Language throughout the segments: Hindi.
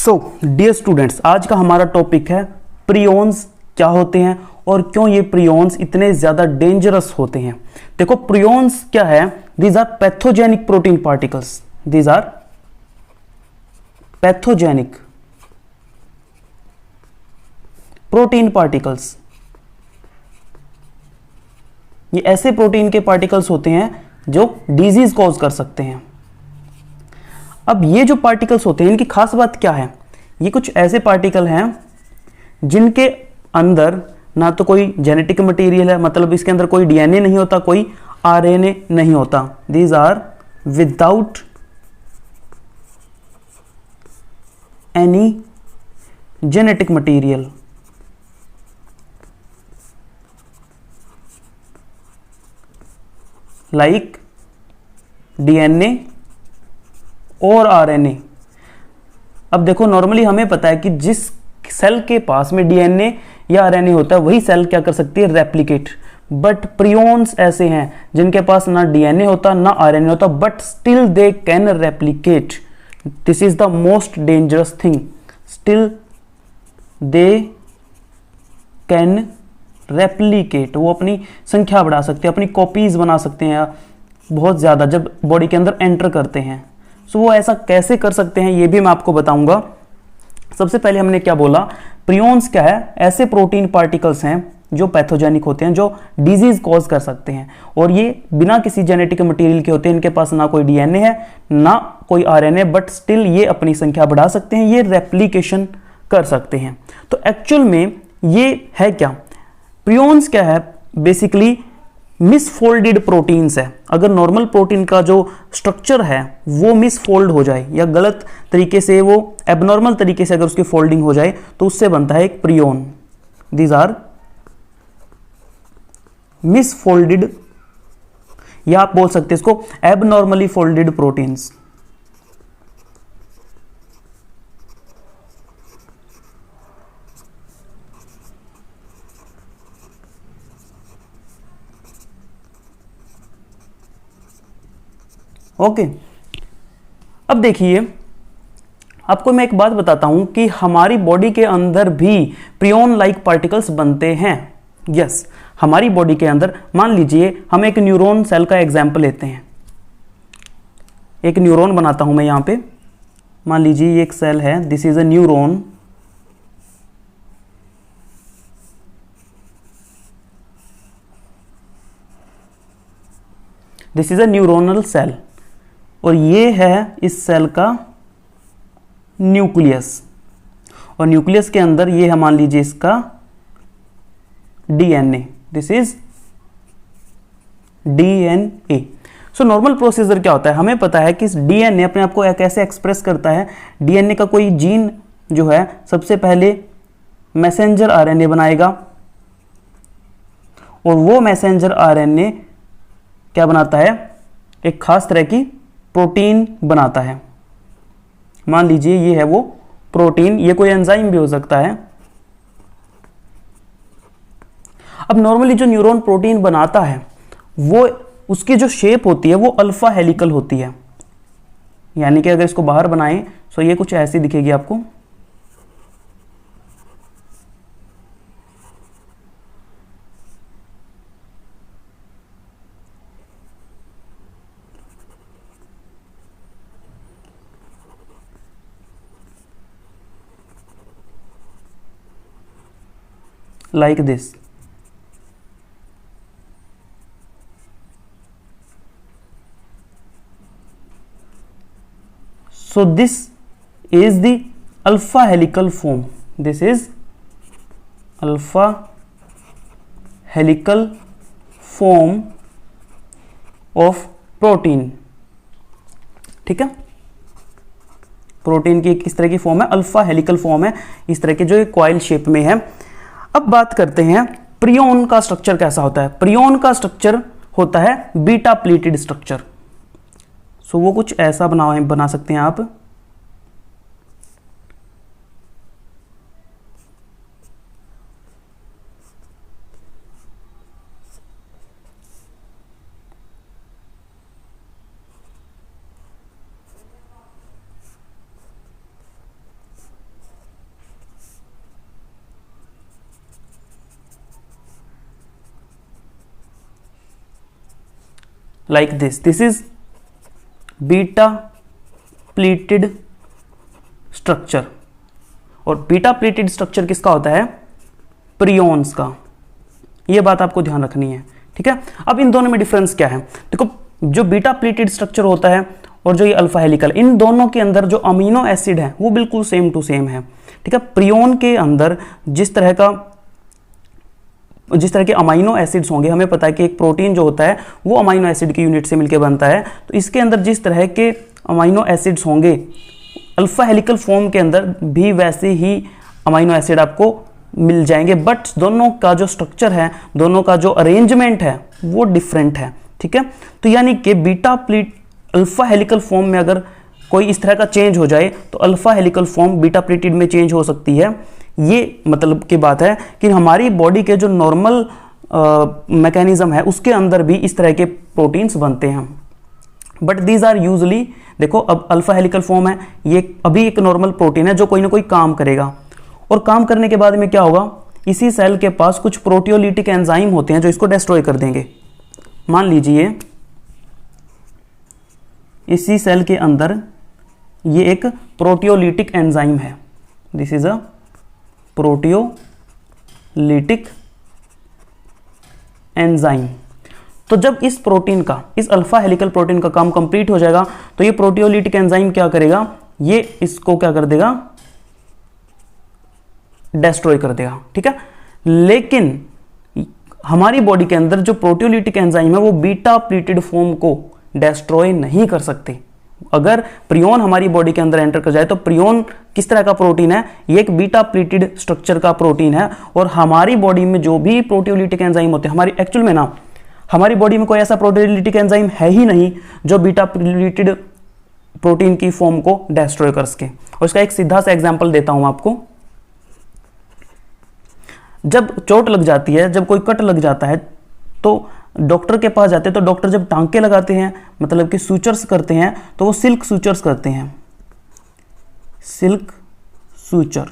सो डियर स्टूडेंट्स, आज का हमारा टॉपिक है प्रियोन्स क्या होते हैं और क्यों ये प्रियोन्स इतने ज्यादा डेंजरस होते हैं। देखो प्रियोन्स क्या है, these are pathogenic protein particles, these are pathogenic protein particles. ये ऐसे प्रोटीन के पार्टिकल्स होते हैं जो डिजीज कॉज कर सकते हैं। अब ये जो पार्टिकल्स होते हैं इनकी खास बात क्या है, ये कुछ ऐसे पार्टिकल हैं जिनके अंदर ना तो कोई जेनेटिक मटेरियल है, मतलब इसके अंदर कोई डीएनए नहीं होता, कोई आरएनए नहीं होता। These are without any genetic material. Like DNA और आरएनए। अब देखो नॉर्मली हमें पता है कि जिस सेल के पास में डीएनए या आरएनए होता है वही सेल क्या कर सकती है, रेप्लिकेट। बट प्रियोन्स ऐसे हैं जिनके पास ना डीएनए होता ना आरएनए होता, but still they can replicate. This is the most dangerous thing. Still they can replicate. वो अपनी संख्या बढ़ा सकते हैं, अपनी कॉपीज बना सकते हैं बहुत ज्यादा जब बॉडी के अंदर एंटर करते हैं। सो वो ऐसा कैसे कर सकते हैं ये भी मैं आपको बताऊंगा। सबसे पहले हमने क्या बोला, प्रियोन्स क्या है, ऐसे प्रोटीन पार्टिकल्स हैं जो पैथोजेनिक होते हैं, जो डिजीज कॉज कर सकते हैं, और ये बिना किसी जेनेटिक मटेरियल के होते हैं। इनके पास ना कोई डीएनए है ना कोई आरएनए, बट स्टिल ये अपनी संख्या बढ़ा सकते हैं, ये रेप्लिकेशन कर सकते हैं। तो एक्चुअल में ये है क्या, प्रियोन्स क्या है, बेसिकली मिसफोल्डेड प्रोटीन्स है। अगर नॉर्मल प्रोटीन का जो स्ट्रक्चर है वो मिसफोल्ड हो जाए या गलत तरीके से, वो एबनॉर्मल तरीके से अगर उसकी फोल्डिंग हो जाए तो उससे बनता है एक प्रियोन। दीज आर मिसफोल्डेड, या आप बोल सकते हैं इसको एबनॉर्मली फोल्डेड प्रोटीन्स। ओके अब देखिए आपको मैं एक बात बताता हूं कि हमारी बॉडी के अंदर भी प्रियोन लाइक पार्टिकल्स बनते हैं। यस, हमारी बॉडी के अंदर मान लीजिए हम एक न्यूरॉन सेल का एग्जांपल लेते हैं। एक न्यूरॉन बनाता हूं मैं यहां पे, मान लीजिए ये एक सेल है, this is a neuron. This is a neuronal cell और ये है इस सेल का न्यूक्लियस, और न्यूक्लियस के अंदर ये है मान लीजिए इसका DNA. This is DNA. So normal procedure क्या होता है, हमें पता है कि डीएनए अपने आप को कैसे एक्सप्रेस करता है। डीएनए का कोई जीन जो है सबसे पहले मैसेंजर आरएनए बनाएगा, और वो मैसेंजर आरएनए क्या बनाता है, एक खास तरह की प्रोटीन बनाता है। मान लीजिए ये है वो प्रोटीन, ये कोई एंजाइम भी हो सकता है। अब नॉर्मली जो न्यूरॉन प्रोटीन बनाता है वो उसकी जो शेप होती है वो अल्फा हेलिकल होती है, यानी कि अगर इसको बाहर बनाएं तो ये कुछ ऐसी दिखेगी आपको। like this. So this is the alpha helical form. This is alpha helical form of protein. ठीक है, प्रोटीन की किस तरह की फॉर्म है, अल्फा हेलिकल फॉर्म है, इस तरह के जो कॉइल शेप में है। अब बात करते हैं प्रियोन का स्ट्रक्चर कैसा होता है। प्रियोन का स्ट्रक्चर होता है बीटा प्लेटेड स्ट्रक्चर। सो वो कुछ ऐसा बना सकते हैं आप। Like this is beta pleated structure. और बीटा प्लीटेड स्ट्रक्चर किसका होता है? प्रियोन्स का। ये बात आपको ध्यान रखनी है, ठीक है। अब इन दोनों में डिफरेंस क्या है? देखो, जो बीटा प्लीटेड स्ट्रक्चर होता है और जो ये अल्फा हेलिकल, इन दोनों के अंदर जो अमीनो एसिड है वो बिल्कुल सेम टू सेम है, ठीक है। प्रियोन के अंदर जिस तरह के अमाइनो एसिड्स होंगे, हमें पता है कि एक प्रोटीन जो होता है वो अमाइनो एसिड की यूनिट से मिलकर बनता है, तो इसके अंदर जिस तरह के अमाइनो एसिड्स होंगे अल्फा हेलिकल फॉर्म के अंदर भी वैसे ही अमाइनो एसिड आपको मिल जाएंगे, बट दोनों का जो स्ट्रक्चर है, दोनों का जो अरेंजमेंट है वो डिफरेंट है, ठीक है। तो यानी कि beta pleat alpha helical form में अगर कोई इस तरह का चेंज हो जाए तो alpha helical form beta pleated में चेंज हो सकती है। ये मतलब की बात है कि हमारी बॉडी के जो नॉर्मल मैकेनिज्म है उसके अंदर भी इस तरह के प्रोटीन्स बनते हैं, बट दीज आर यूजली, देखो अब अल्फा हेलिकल फॉर्म है, ये अभी एक नॉर्मल प्रोटीन है जो कोई ना कोई काम करेगा, और काम करने के बाद में क्या होगा, इसी सेल के पास कुछ प्रोटियोलिटिक एंजाइम होते हैं जो इसको डिस्ट्रॉय कर देंगे। मान लीजिए इसी सेल के अंदर ये एक प्रोटियोलिटिक एंजाइम है, this is a proteolytic enzyme. तो जब इस प्रोटीन का, इस अल्फा हेलिकल प्रोटीन का काम कंप्लीट हो जाएगा तो ये प्रोटियोलिटिक एंजाइम क्या करेगा, ये इसको क्या कर देगा, डिस्ट्रॉय कर देगा, ठीक है। लेकिन हमारी बॉडी के अंदर जो प्रोटियोलिटिक एंजाइम है वो बीटा प्लीटेड फॉर्म को डिस्ट्रॉय नहीं कर सकते। अगर प्रियोन हमारी बॉडी के अंदर एंटर कर जाए तो प्रियोन किस तरह का प्रोटीन है, ये एक बीटा प्लीटेड स्ट्रक्चर का प्रोटीन है, और हमारी बॉडी में जो भी प्रोटियोलिटिक एंजाइम होते हैं, हमारी एक्चुअल में ना हमारी बॉडी में कोई ऐसा प्रोटियोलिटिक एंजाइम है ही नहीं जो बीटा प्लीटेड प्रोटीन की फॉर्म को डिस्ट्रॉय कर सके। और इसका एक सीधा सा एग्जांपल देता हूं आपको। जब चोट लग जाती है, जब कोई कट लग जाता है तो डॉक्टर के पास जाते हैं, तो डॉक्टर जब टांके लगाते हैं, मतलब कि सूचर्स करते हैं, तो वो सिल्क सूचर्स करते हैं, सिल्क सूचर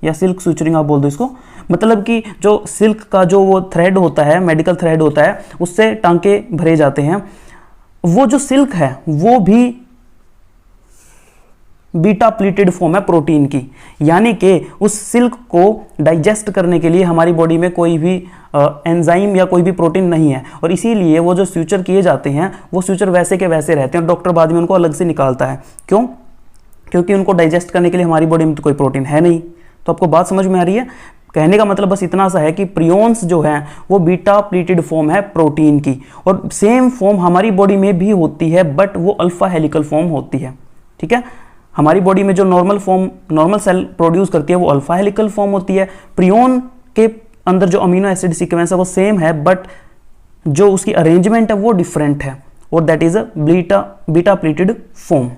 या सिल्क सूचरिंग आप बोल दो इसको। मतलब कि जो सिल्क का जो वो थ्रेड होता है, मेडिकल थ्रेड होता है, उससे टांके भरे जाते हैं। वो जो सिल्क है वो भी बीटा प्लीटेड फॉर्म है प्रोटीन की, यानी कि उस सिल्क को डाइजेस्ट करने के लिए हमारी बॉडी में कोई भी एंजाइम या कोई भी प्रोटीन नहीं है, और इसीलिए वो जो सूचर किए जाते हैं वो सूचर वैसे के वैसे रहते हैं, और डॉक्टर बाद में उनको अलग से निकालता है। क्यों? क्योंकि उनको डाइजेस्ट करने के लिए हमारी बॉडी में तो कोई प्रोटीन है नहीं। तो आपको बात समझ में आ रही है? कहने का मतलब बस इतना सा है कि प्रियोन्स जो है वो बीटा प्लीटेड फॉर्म है प्रोटीन की, और सेम फॉर्म हमारी बॉडी में भी होती है, बट वो अल्फा हेलिकल फॉर्म होती है, ठीक है। हमारी बॉडी में जो नॉर्मल सेल प्रोड्यूस करती है वो अल्फा हेलिकल फॉर्म होती है। प्रियोन के अंदर जो अमीनो एसिड सीक्वेंस है वो सेम है, बट जो उसकी अरेंजमेंट है वो डिफरेंट है, और that is a beta pleated form.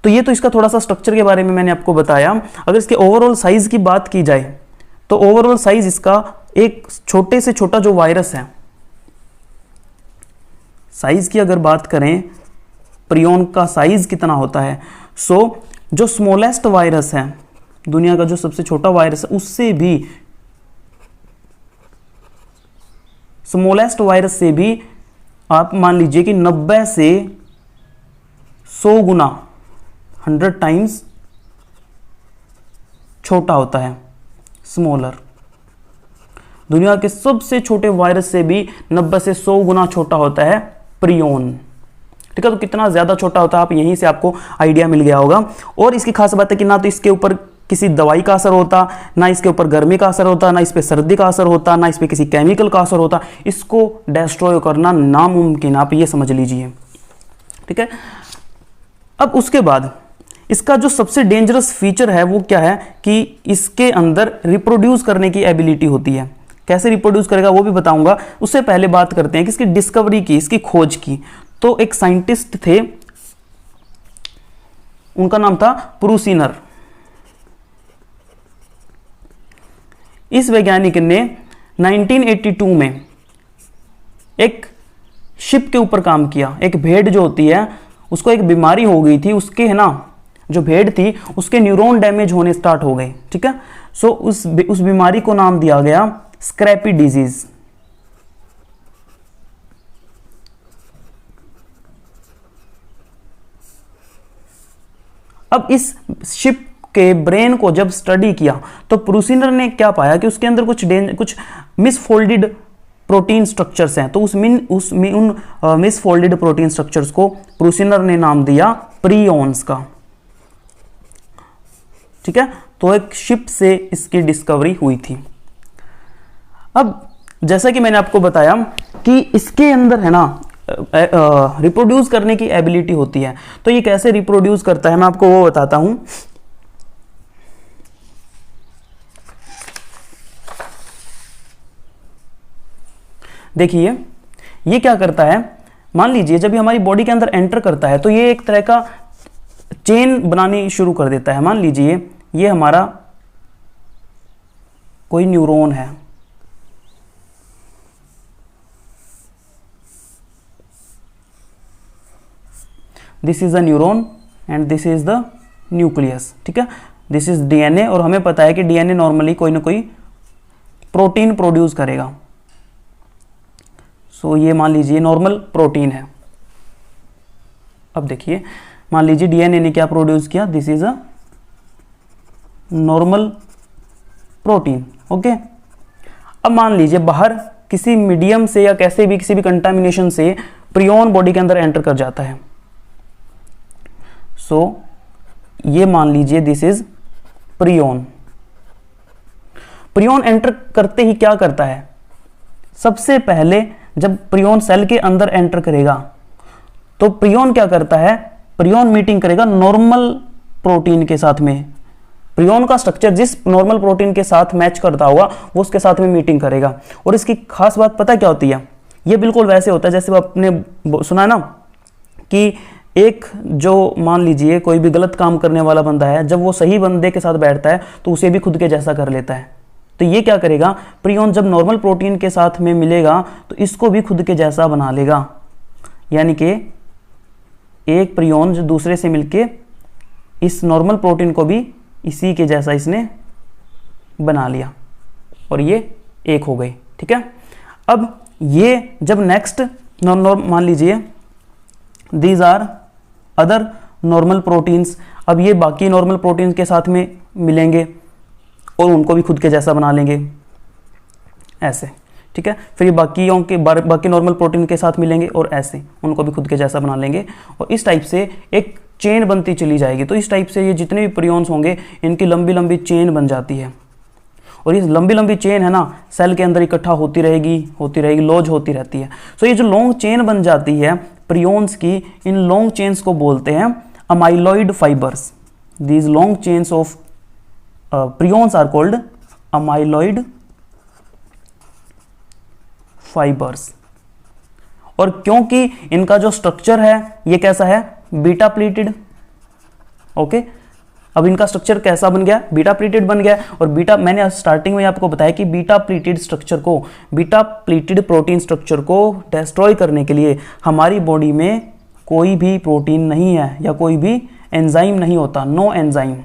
तो ये तो इसका थोड़ा सा स्ट्रक्चर के बारे में मैंने आपको बताया। अगर इसके ओवरऑल साइज की बात की जाए तो ओवरऑल साइज इसका एक छोटे से छोटा जो वायरस है, साइज की अगर बात करें, प्रियोन का साइज कितना होता है, जो स्मॉलेस्ट वायरस है, दुनिया का जो सबसे छोटा वायरस है, उससे भी स्मॉलेस्ट वायरस से भी आप मान लीजिए कि 90 से 100 गुना 100 टाइम्स छोटा होता है, स्मॉलर। दुनिया के सबसे छोटे वायरस से भी 90 से 100 गुना छोटा होता है प्रियोन, ठीक है। तो कितना ज्यादा छोटा होता है, आप यहीं से आपको आइडिया मिल गया होगा। और इसकी खास बात है कि ना तो इसके ऊपर किसी दवाई का असर होता, ना इसके ऊपर गर्मी का असर होता, ना इस पे सर्दी का असर होता, ना इस पे किसी केमिकल का असर होता। इसको डिस्ट्रॉय करना नामुमकिन, आप ये समझ लीजिए, ठीक है। अब उसके बाद इसका जो सबसे डेंजरस फीचर है वो क्या है कि इसके अंदर रिप्रोड्यूस करने की एबिलिटी होती है। कैसे रिप्रोड्यूस करेगा वो भी बताऊंगा। उससे पहले बात करते हैं कि इसकी डिस्कवरी की, इसकी खोज की। तो एक साइंटिस्ट थे, उनका नाम था प्रूसिनर। इस वैज्ञानिक ने 1982 में एक शिप के ऊपर काम किया। एक भेड़ जो होती है उसको एक बीमारी हो गई थी, उसके है ना जो भेड़ थी उसके न्यूरॉन डैमेज होने स्टार्ट हो गए, ठीक है। सो उस बीमारी को नाम दिया गया स्क्रैपी डिजीज। अब इस शिप के ब्रेन को जब स्टडी किया तो प्रूसिनर ने क्या पाया कि उसके अंदर कुछ मिसफोल्डेड प्रोटीन स्ट्रक्चर्स हैं। तो उन मिसफोल्डेड प्रोटीन स्ट्रक्चर्स को प्रूसिनर ने नाम दिया प्रियॉन्स का। ठीक है, तो एक शिप से इसकी डिस्कवरी हुई थी। अब जैसा कि मैंने आपको बताया कि इसके अंदर है ना रिप्रोड्यूस करने की एबिलिटी होती है। तो ये कैसे रिप्रोड्यूस करता है मैं आपको वो बताता हूं। देखिए ये क्या करता है, मान लीजिए जब ये हमारी बॉडी के अंदर एंटर करता है तो ये एक तरह का चेन बनानी शुरू कर देता है। मान लीजिए ये हमारा कोई न्यूरॉन है, this is a neuron and this is the nucleus. ठीक है, दिस इज डीएनए और हमें पता है कि डीएनए नॉर्मली कोई ना कोई प्रोटीन प्रोड्यूस करेगा। सो ये मान लीजिए नॉर्मल प्रोटीन है। अब देखिए मान लीजिए डीएनए ने क्या प्रोड्यूस किया, this is a normal protein. Okay, अब मान लीजिए बाहर किसी मीडियम से या कैसे भी किसी भी कंटामिनेशन से प्रियॉन बॉडी के अंदर एंटर कर जाता है। सो ये मान लीजिए this is prion. Prion enter करते ही क्या करता है, सबसे पहले जब प्रियॉन सेल के अंदर एंटर करेगा तो प्रियॉन क्या करता है, प्रियॉन मीटिंग करेगा नॉर्मल प्रोटीन के साथ में। प्रियॉन का स्ट्रक्चर जिस नॉर्मल प्रोटीन के साथ मैच करता होगा वो उसके साथ में मीटिंग करेगा। और इसकी खास बात पता क्या होती है, ये बिल्कुल वैसे होता है जैसे आपने सुना है ना कि एक जो मान लीजिए कोई भी गलत काम करने वाला बंदा है, जब वो सही बंदे के साथ बैठता है तो उसे भी खुद के जैसा कर लेता है। तो ये क्या करेगा, प्रियॉन जब नॉर्मल प्रोटीन के साथ में मिलेगा तो इसको भी खुद के जैसा बना लेगा। यानी कि एक प्रियॉन जो दूसरे से मिलके इस नॉर्मल प्रोटीन को भी इसी के जैसा इसने बना लिया और ये एक हो गई। ठीक है, अब ये जब नेक्स्ट मान लीजिए these are other normal proteins, अब ये बाकी नॉर्मल प्रोटीन्स के साथ में मिलेंगे और उनको भी खुद के जैसा बना लेंगे ऐसे। ठीक है, फिर ये बाकी नॉर्मल प्रोटीन के साथ मिलेंगे और ऐसे उनको भी खुद के जैसा बना लेंगे और इस टाइप से एक चेन बनती चली जाएगी। तो इस टाइप से ये जितने भी प्रियॉन्स होंगे इनकी लंबी लंबी चेन बन जाती है और ये लंबी लंबी चेन है ना सेल के अंदर इकट्ठा होती रहेगी लॉज होती रहती है। सो ये जो लॉन्ग चेन बन जाती है प्रियॉन्स की, इन लॉन्ग चेन्स को बोलते हैं amyloid fibres. These long chains of prions are called amyloid fibers। और क्योंकि इनका जो स्ट्रक्चर है ये कैसा है, बीटा प्लीटेड। ओके, अब इनका स्ट्रक्चर कैसा बन गया, बीटा प्लीटेड बन गया। और बीटा, मैंने स्टार्टिंग में आपको बताया कि बीटा प्लीटेड स्ट्रक्चर को, बीटा प्लीटेड प्रोटीन स्ट्रक्चर को डिस्ट्रॉय करने के लिए हमारी बॉडी में कोई भी प्रोटीन नहीं है या कोई भी एंजाइम नहीं होता, नो एंजाइम।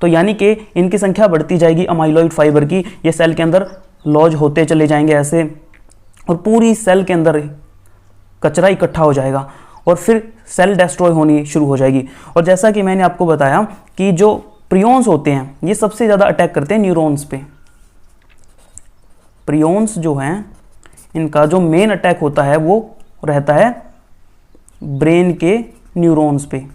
तो यानी कि इनकी संख्या बढ़ती जाएगी अमाइलॉइड फाइबर की, ये सेल के अंदर लॉज होते चले जाएंगे ऐसे और पूरी सेल के अंदर कचरा इकट्ठा हो जाएगा और फिर सेल डिस्ट्रॉय होनी शुरू हो जाएगी। और जैसा कि मैंने आपको बताया कि जो प्रियॉन्स होते हैं ये सबसे ज़्यादा अटैक करते हैं न्यूरॉन्स पे। प्रियॉन्स जो हैं इनका जो मेन अटैक होता है वो रहता है ब्रेन के न्यूरॉन्स पे।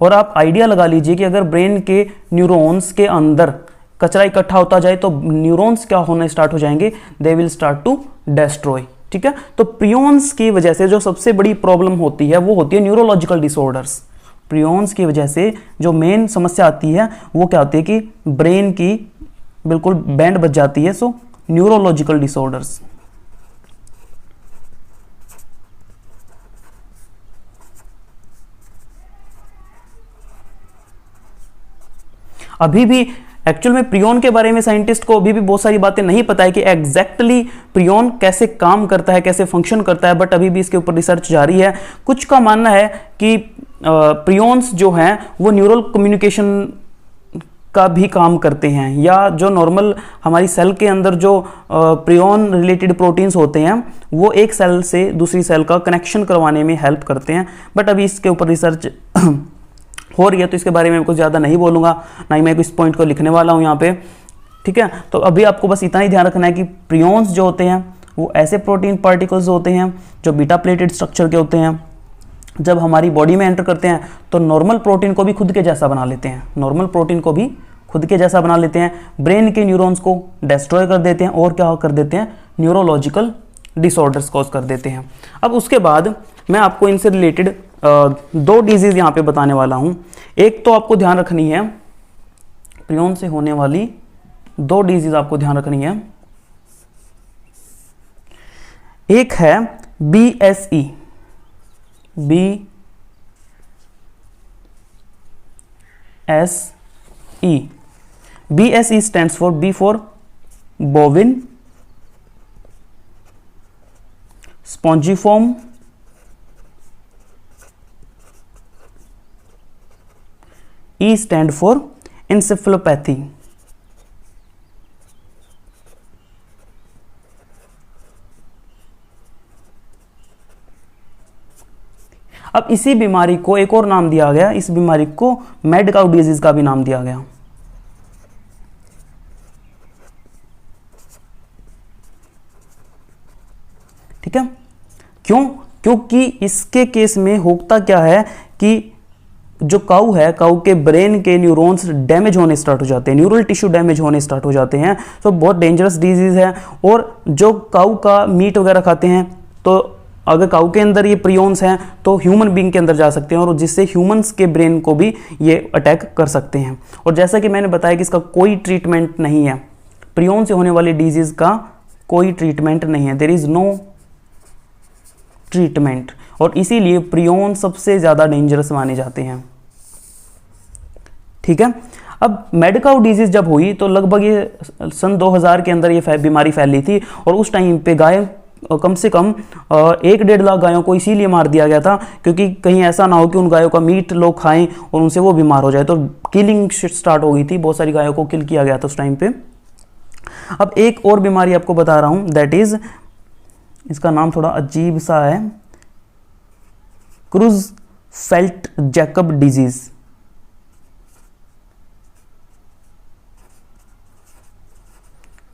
और आप आइडिया लगा लीजिए कि अगर ब्रेन के न्यूरॉन्स के अंदर कचरा इकट्ठा होता जाए तो न्यूरॉन्स क्या होने स्टार्ट हो जाएंगे, they will start to destroy. ठीक है, तो प्रियॉन्स की वजह से जो सबसे बड़ी प्रॉब्लम होती है वो होती है न्यूरोलॉजिकल डिसऑर्डर्स। प्रियॉन्स की वजह से जो मेन समस्या आती है वो क्या होती है कि ब्रेन की बिल्कुल बैंड बज जाती है। सो न्यूरोलॉजिकल डिसऑर्डर्स। अभी भी एक्चुअल में प्रियॉन के बारे में साइंटिस्ट को अभी भी बहुत सारी बातें नहीं पता है कि एग्जैक्टली प्रियॉन कैसे काम करता है, कैसे फंक्शन करता है, बट अभी भी इसके ऊपर रिसर्च जारी है। कुछ का मानना है कि प्रियॉन्स जो हैं वो न्यूरल कम्युनिकेशन का भी काम करते हैं, या जो नॉर्मल हमारी सेल के अंदर जो प्रियोन रिलेटेड प्रोटीन्स होते हैं वो एक सेल से दूसरी सेल का कनेक्शन करवाने में हेल्प करते हैं। बट अभी इसके ऊपर रिसर्च हो रही है तो इसके बारे में कुछ ज़्यादा नहीं बोलूँगा, ना ही मैं इस पॉइंट को लिखने वाला हूँ यहाँ पे, ठीक है। तो अभी आपको बस इतना ही ध्यान रखना है कि प्रियोन्स जो होते हैं वो ऐसे प्रोटीन पार्टिकल्स होते हैं जो बीटा प्लेटेड स्ट्रक्चर के होते हैं। जब हमारी बॉडी में एंटर करते हैं तो नॉर्मल प्रोटीन को भी खुद के जैसा बना लेते हैं, नॉर्मल प्रोटीन को भी खुद के जैसा बना लेते हैं, ब्रेन के न्यूरॉन्स को डिस्ट्रॉय कर देते हैं और क्या कर देते हैं, न्यूरोलॉजिकल डिसऑर्डर्स कॉज कर देते हैं। अब उसके बाद मैं आपको इनसे रिलेटेड 2 डिजीज यहाँ पे बताने वाला हूँ। एक तो आपको ध्यान रखनी है, प्रियोन से होने वाली 2 डिजीज आपको ध्यान रखनी है। एक है BSE, BSE stands for B for bovine spongiform E stand for encephalopathy। अब इसी बीमारी को एक और नाम दिया गया, इस बीमारी को मैड काउ डिजीज का भी नाम दिया गया। ठीक है, क्यों? क्योंकि इसके केस में होता क्या है कि जो काऊ है, काऊ के ब्रेन के न्यूरॉन्स डैमेज होने स्टार्ट हो जाते हैं, न्यूरल टिश्यू डैमेज होने स्टार्ट हो जाते हैं। तो बहुत डेंजरस डिजीज है। और जो काऊ का मीट वगैरह खाते हैं, तो अगर काऊ के अंदर ये प्रियोन्स हैं तो ह्यूमन बीइंग के अंदर जा सकते हैं और जिससे ह्यूमंस के ब्रेन को भी ये अटैक कर सकते हैं। और जैसा कि मैंने बताया कि इसका कोई ट्रीटमेंट नहीं है, प्रियोन से होने वाली डिजीज का कोई ट्रीटमेंट नहीं है, देयर इज नो ट्रीटमेंट। और इसीलिए प्रियोन सबसे ज्यादा डेंजरस माने जाते हैं। ठीक है, अब मैड काउ डिजीज जब हुई तो लगभग ये सन 2000 के अंदर ये बीमारी फैली थी और उस टाइम पे गाय कम से कम 1-1.5 लाख गायों को इसीलिए मार दिया गया था क्योंकि कहीं ऐसा ना हो कि उन गायों का मीट लोग खाएं और उनसे वो बीमार हो जाए। तो किलिंग स्टार्ट हो गई थी, बहुत सारी गायों को किल किया गया था उस टाइम पे। अब एक और बीमारी आपको बता रहा हूं, दैट इज, इसका नाम थोड़ा अजीब सा है, Creutzfeldt Jakob disease.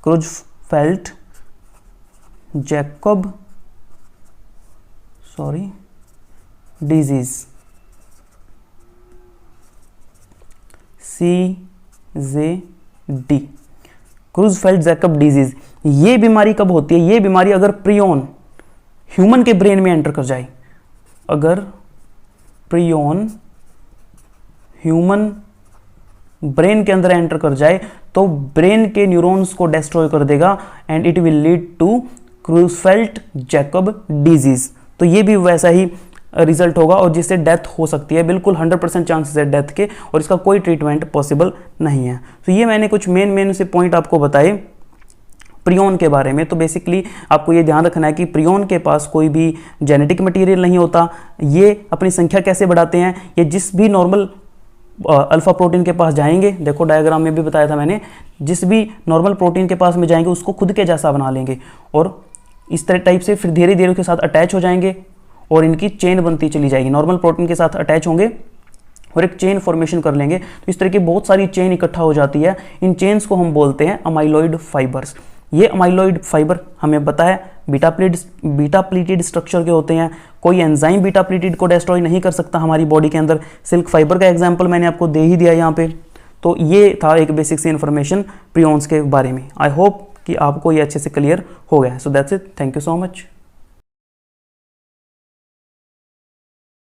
Creutzfeldt Jakob disease, CZD, Creutzfeldt Jakob disease. ये बीमारी कब होती है? ये बीमारी अगर प्रियोन ह्यूमन के ब्रेन में एंटर कर जाए, अगर प्रियोन ह्यूमन ब्रेन के अंदर एंटर कर जाए तो ब्रेन के न्यूरॉन्स को डिस्ट्रॉय कर देगा and it will lead to Creutzfeldt Jakob disease. तो ये भी वैसा ही रिजल्ट होगा और जिससे डेथ हो सकती है, बिल्कुल 100% चांसेस है डेथ के, और इसका कोई ट्रीटमेंट पॉसिबल नहीं है। तो ये मैंने कुछ मेन से पॉइंट आपको बताए प्रियोन के बारे में। तो बेसिकली आपको ये ध्यान रखना है कि प्रियोन के पास कोई भी जेनेटिक मटेरियल नहीं होता। ये अपनी संख्या कैसे बढ़ाते हैं? ये जिस भी नॉर्मल अल्फा प्रोटीन के पास जाएंगे, देखो डायग्राम में भी बताया था मैंने, जिस भी नॉर्मल प्रोटीन के पास में जाएंगे उसको खुद के जैसा बना लेंगे और इस तरह टाइप से फिर धीरे धीरे उसके साथ अटैच हो जाएंगे और इनकी चेन बनती चली जाएगी। नॉर्मल प्रोटीन के साथ अटैच होंगे और एक चेन फॉर्मेशन कर लेंगे। तो इस तरह की बहुत सारी चेन इकट्ठा हो जाती है। इन चेन्स को हम बोलते हैं अमाइलॉइड फाइबर्स। ये अमाइलॉइड फाइबर हमें पता है बीटा प्लीटेड स्ट्रक्चर के होते हैं। कोई एंजाइम बीटा प्लीटेड को डिस्ट्रॉय नहीं कर सकता हमारी बॉडी के अंदर। सिल्क फाइबर का एग्जांपल मैंने आपको दे ही दिया यहाँ पे। तो ये था एक बेसिक सी इन्फॉर्मेशन प्रियोन्स के बारे में। आई होप कि आपको ये अच्छे से क्लियर हो गया है। So that's it, thank you so much.